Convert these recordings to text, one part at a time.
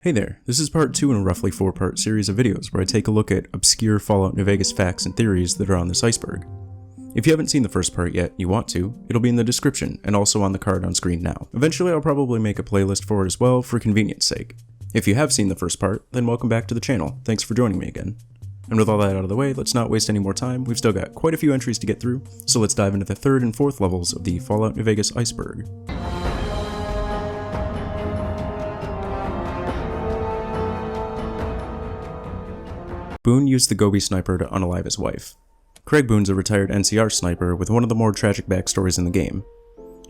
Hey there, this is part 2 in a roughly 4-part series of videos where I take a look at obscure Fallout New Vegas facts and theories that are on this iceberg. If you haven't seen the first part yet and you want to, it'll be in the description and also on the card on screen now. Eventually I'll probably make a playlist for it as well for convenience sake. If you have seen the first part, then welcome back to the channel, thanks for joining me again. And with all that out of the way, let's not waste any more time, we've still got quite a few entries to get through, so let's dive into the 3rd and 4th levels of the Fallout New Vegas Iceberg. Boone used the Gobi sniper to unalive his wife. Craig Boone's a retired NCR sniper with one of the more tragic backstories in the game.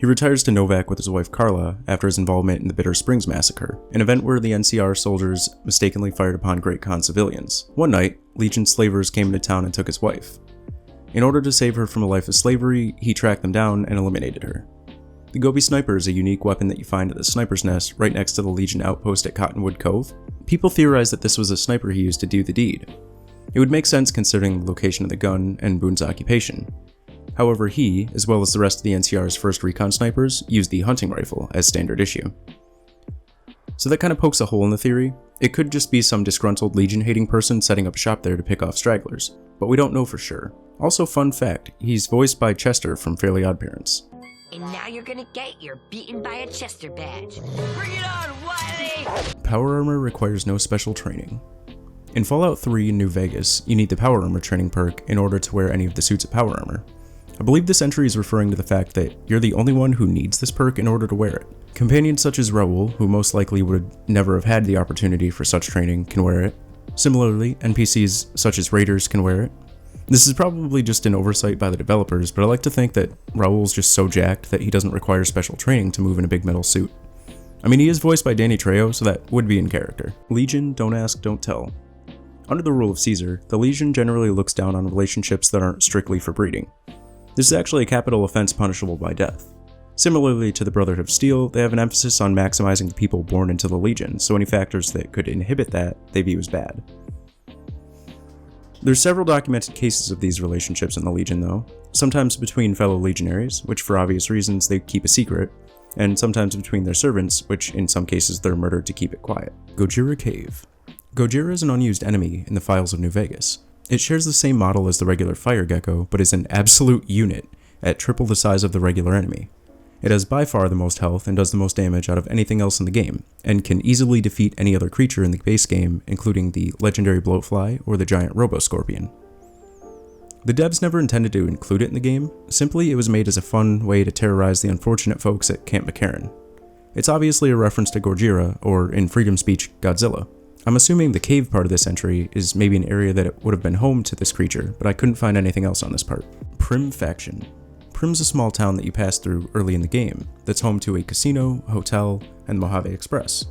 He retires to Novak with his wife Carla after his involvement in the Bitter Springs massacre, an event where the NCR soldiers mistakenly fired upon Great Khan civilians. One night, Legion slavers came into town and took his wife. In order to save her from a life of slavery, he tracked them down and eliminated her. The Gobi sniper is a unique weapon that you find at the sniper's nest right next to the Legion outpost at Cottonwood Cove. People theorize that this was a sniper he used to do the deed. It would make sense considering the location of the gun and Boone's occupation. However, he, as well as the rest of the NCR's first recon snipers, used the hunting rifle as standard issue. So that kind of pokes a hole in the theory. It could just be some disgruntled Legion-hating person setting up shop there to pick off stragglers, but we don't know for sure. Also, fun fact, he's voiced by Chester from Fairly OddParents. And now you're gonna get your beaten by a Chester badge. Bring it on, Wiley! Power armor requires no special training. In Fallout 3 in New Vegas, you need the Power Armor training perk in order to wear any of the suits of Power Armor. I believe this entry is referring to the fact that you're the only one who needs this perk in order to wear it. Companions such as Raoul, who most likely would never have had the opportunity for such training, can wear it. Similarly, NPCs such as Raiders can wear it. This is probably just an oversight by the developers, but I like to think that Raoul's just so jacked that he doesn't require special training to move in a big metal suit. I mean, he is voiced by Danny Trejo, so that would be in character. Legion, don't ask, don't tell. Under the rule of Caesar, the Legion generally looks down on relationships that aren't strictly for breeding. This is actually a capital offense punishable by death. Similarly to the Brotherhood of Steel, they have an emphasis on maximizing the people born into the Legion, so any factors that could inhibit that, they view as bad. There's several documented cases of these relationships in the Legion though, sometimes between fellow legionaries, which for obvious reasons they keep a secret, and sometimes between their servants, which in some cases they're murdered to keep it quiet. Gojira Cave. Gojira is an unused enemy in the files of New Vegas. It shares the same model as the regular fire gecko, but is an absolute unit at triple the size of the regular enemy. It has by far the most health and does the most damage out of anything else in the game, and can easily defeat any other creature in the base game, including the legendary bloatfly or the giant robo-scorpion. The devs never intended to include it in the game, simply it was made as a fun way to terrorize the unfortunate folks at Camp McCarran. It's obviously a reference to Gojira, or in freedom speech, Godzilla. I'm assuming the cave part of this entry is maybe an area that it would have been home to this creature, but I couldn't find anything else on this part. Primm Faction. Primm's a small town that you pass through early in the game, that's home to a casino, hotel, and the Mojave Express.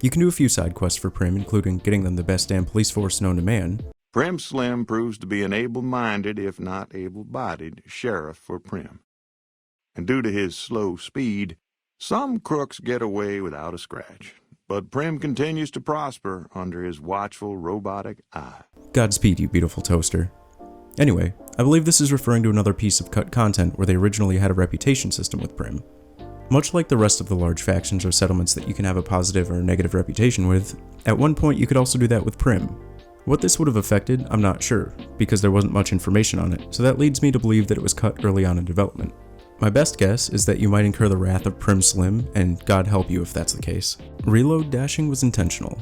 You can do a few side quests for Primm, including getting them the best damn police force known to man. Primm Slim proves to be an able-minded, if not able-bodied, sheriff for Primm. And due to his slow speed, some crooks get away without a scratch. But Primm continues to prosper under his watchful robotic eye. Godspeed, you beautiful toaster. Anyway, I believe this is referring to another piece of cut content where they originally had a reputation system with Primm. Much like the rest of the large factions or settlements that you can have a positive or negative reputation with, at one point you could also do that with Primm. What this would have affected, I'm not sure, because there wasn't much information on it, so that leads me to believe that it was cut early on in development. My best guess is that you might incur the wrath of Primm Slim, and God help you if that's the case. Reload dashing was intentional.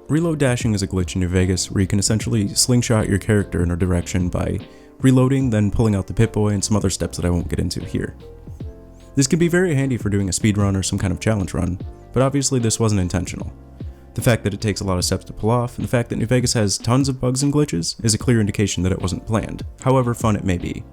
Reload dashing is a glitch in New Vegas where you can essentially slingshot your character in a direction by reloading, then pulling out the Pip-Boy and some other steps that I won't get into here. This can be very handy for doing a speedrun or some kind of challenge run, but obviously this wasn't intentional. The fact that it takes a lot of steps to pull off, and the fact that New Vegas has tons of bugs and glitches, is a clear indication that it wasn't planned, however fun it may be.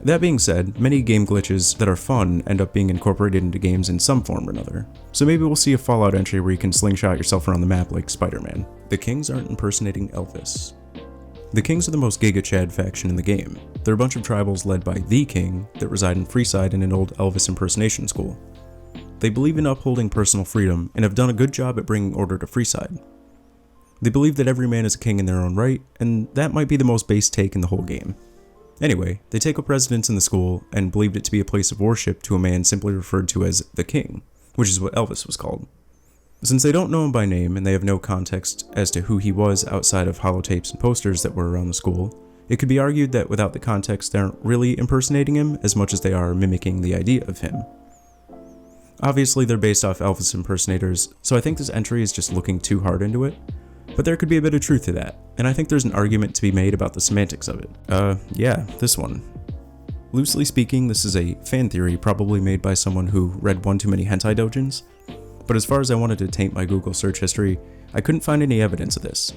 That being said, many game glitches that are fun end up being incorporated into games in some form or another, so maybe we'll see a Fallout entry where you can slingshot yourself around the map like Spider-Man. The Kings aren't impersonating Elvis. The Kings are the most Giga Chad faction in the game. They're a bunch of tribals led by the King that reside in Freeside in an old Elvis impersonation school. They believe in upholding personal freedom and have done a good job at bringing order to Freeside. They believe that every man is a king in their own right, and that might be the most base take in the whole game. Anyway, they take up residence in the school and believed it to be a place of worship to a man simply referred to as the King, which is what Elvis was called. Since they don't know him by name and they have no context as to who he was outside of holotapes and posters that were around the school, it could be argued that without the context they aren't really impersonating him as much as they are mimicking the idea of him. Obviously they're based off Elvis impersonators, so I think this entry is just looking too hard into it, but there could be a bit of truth to that, and I think there's an argument to be made about the semantics of it. Yeah, this one. Loosely speaking, this is a fan theory probably made by someone who read one too many hentai doujins, but as far as I wanted to taint my Google search history, I couldn't find any evidence of this,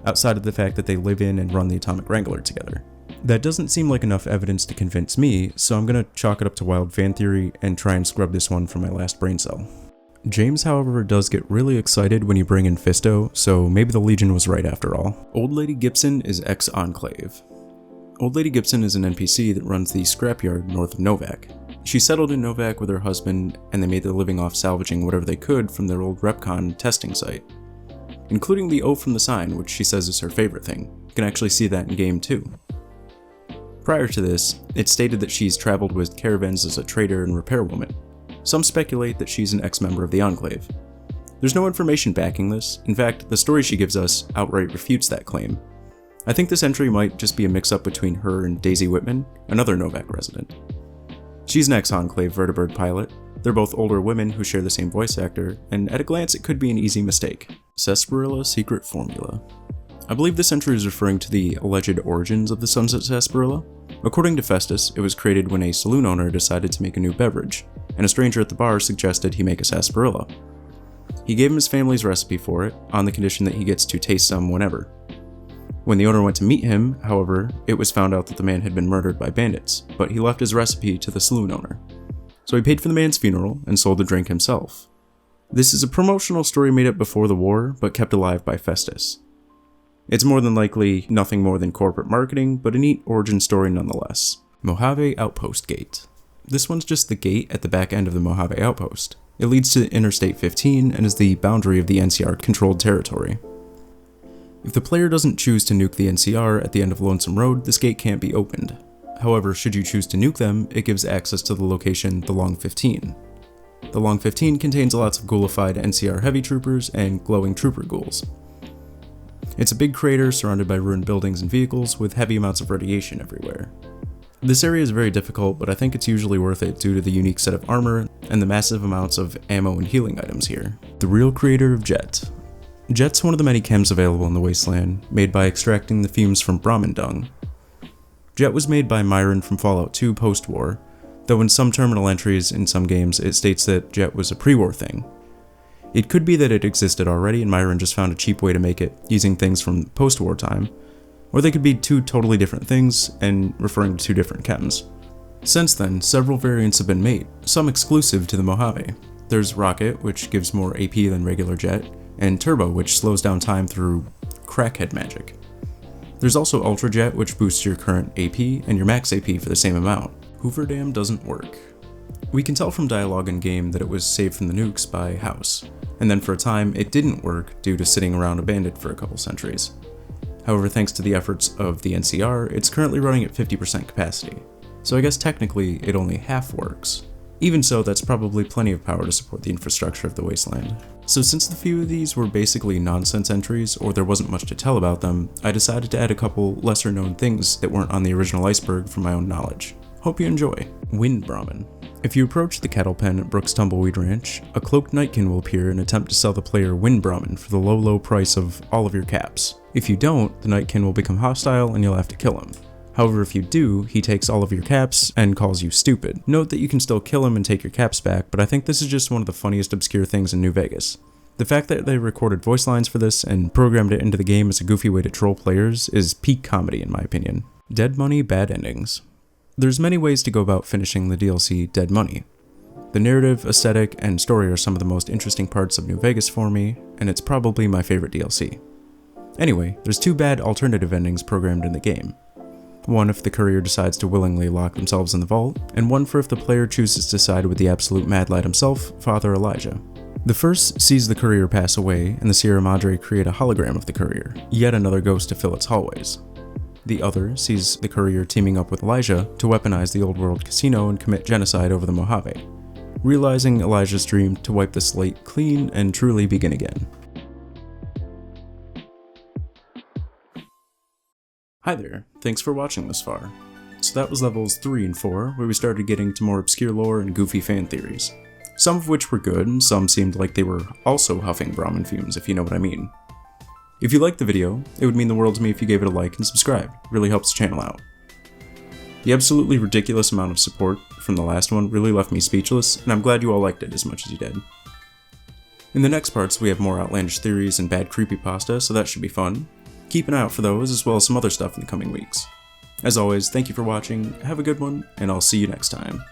outside of the fact that they live in and run the Atomic Wrangler together. That doesn't seem like enough evidence to convince me, so I'm gonna chalk it up to wild fan theory and try and scrub this one from my last brain cell. James, however, does get really excited when you bring in Fisto, so maybe the Legion was right after all. Old Lady Gibson is ex-Enclave. Old Lady Gibson is an NPC that runs the scrapyard north of Novak. She settled in Novak with her husband, and they made their living off salvaging whatever they could from their old Repcon testing site, including the O from the sign, which she says is her favorite thing. You can actually see that in game too. Prior to this, it's stated that she's traveled with caravans as a trader and repairwoman. Some speculate that she's an ex-member of the Enclave. There's no information backing this. In fact, the story she gives us outright refutes that claim. I think this entry might just be a mix-up between her and Daisy Whitman, another Novak resident. She's an ex-Enclave vertibird pilot. They're both older women who share the same voice actor, and at a glance it could be an easy mistake. Sarsaparilla Secret Formula. I believe this entry is referring to the alleged origins of the Sunset Sarsaparilla. According to Festus, it was created when a saloon owner decided to make a new beverage, and a stranger at the bar suggested he make a sarsaparilla. He gave him his family's recipe for it, on the condition that he gets to taste some whenever. When the owner went to meet him, however, it was found out that the man had been murdered by bandits, but he left his recipe to the saloon owner. So he paid for the man's funeral and sold the drink himself. This is a promotional story made up before the war, but kept alive by Festus. It's more than likely nothing more than corporate marketing, but a neat origin story nonetheless. Mojave Outpost Gate. This one's just the gate at the back end of the Mojave Outpost. It leads to Interstate 15 and is the boundary of the NCR-controlled territory. If the player doesn't choose to nuke the NCR at the end of Lonesome Road, this gate can't be opened. However, should you choose to nuke them, it gives access to the location the Long 15. The Long 15 contains lots of ghoulified NCR heavy troopers and glowing trooper ghouls. It's a big crater surrounded by ruined buildings and vehicles with heavy amounts of radiation everywhere. This area is very difficult, but I think it's usually worth it due to the unique set of armor and the massive amounts of ammo and healing items here. The real creator of Jet. Jet's one of the many chems available in the Wasteland, made by extracting the fumes from Brahmin dung. Jet was made by Myron from Fallout 2 post-war, though in some terminal entries in some games it states that Jet was a pre-war thing. It could be that it existed already and Myron just found a cheap way to make it, using things from post-war time, or they could be two totally different things and referring to two different chems. Since then, several variants have been made, some exclusive to the Mojave. There's Rocket, which gives more AP than regular Jet, and Turbo, which slows down time through crackhead magic. There's also Ultra Jet, which boosts your current AP and your max AP for the same amount. Hoover Dam doesn't work. We can tell from dialogue in game that it was saved from the nukes by House, and then for a time it didn't work due to sitting around abandoned for a couple centuries. However, thanks to the efforts of the NCR, it's currently running at 50% capacity, so I guess technically it only half works. Even so, that's probably plenty of power to support the infrastructure of the Wasteland. So since the few of these were basically nonsense entries, or there wasn't much to tell about them, I decided to add a couple lesser known things that weren't on the original iceberg from my own knowledge. Hope you enjoy. Wind Brahmin. If you approach the cattle pen at Brooks Tumbleweed Ranch, a cloaked nightkin will appear and attempt to sell the player Wind Brahmin for the low price of all of your caps. If you don't, the nightkin will become hostile and you'll have to kill him. However, if you do, he takes all of your caps and calls you stupid. Note that you can still kill him and take your caps back, but I think this is just one of the funniest obscure things in New Vegas. The fact that they recorded voice lines for this and programmed it into the game as a goofy way to troll players is peak comedy in my opinion. Dead Money, Bad Endings. There's many ways to go about finishing the DLC Dead Money. The narrative, aesthetic, and story are some of the most interesting parts of New Vegas for me, and it's probably my favorite DLC. Anyway, there's two bad alternative endings programmed in the game. One if the courier decides to willingly lock themselves in the vault, and one for if the player chooses to side with the absolute mad lad himself, Father Elijah. The first sees the courier pass away, and the Sierra Madre create a hologram of the courier, yet another ghost to fill its hallways. The other sees the courier teaming up with Elijah to weaponize the old world casino and commit genocide over the Mojave. realizing Elijah's dream to wipe the slate clean and truly begin again. Hi there, thanks for watching this far. So that was levels 3 and 4, where we started getting to more obscure lore and goofy fan theories. Some of which were good, and some seemed like they were also huffing Brahmin fumes, if you know what I mean. If you liked the video, it would mean the world to me if you gave it a like and subscribe. It really helps the channel out. The absolutely ridiculous amount of support from the last one really left me speechless, and I'm glad you all liked it as much as you did. In the next parts we have more outlandish theories and bad creepypasta, so that should be fun. Keep an eye out for those, as well as some other stuff in the coming weeks. As always, thank you for watching, have a good one, and I'll see you next time.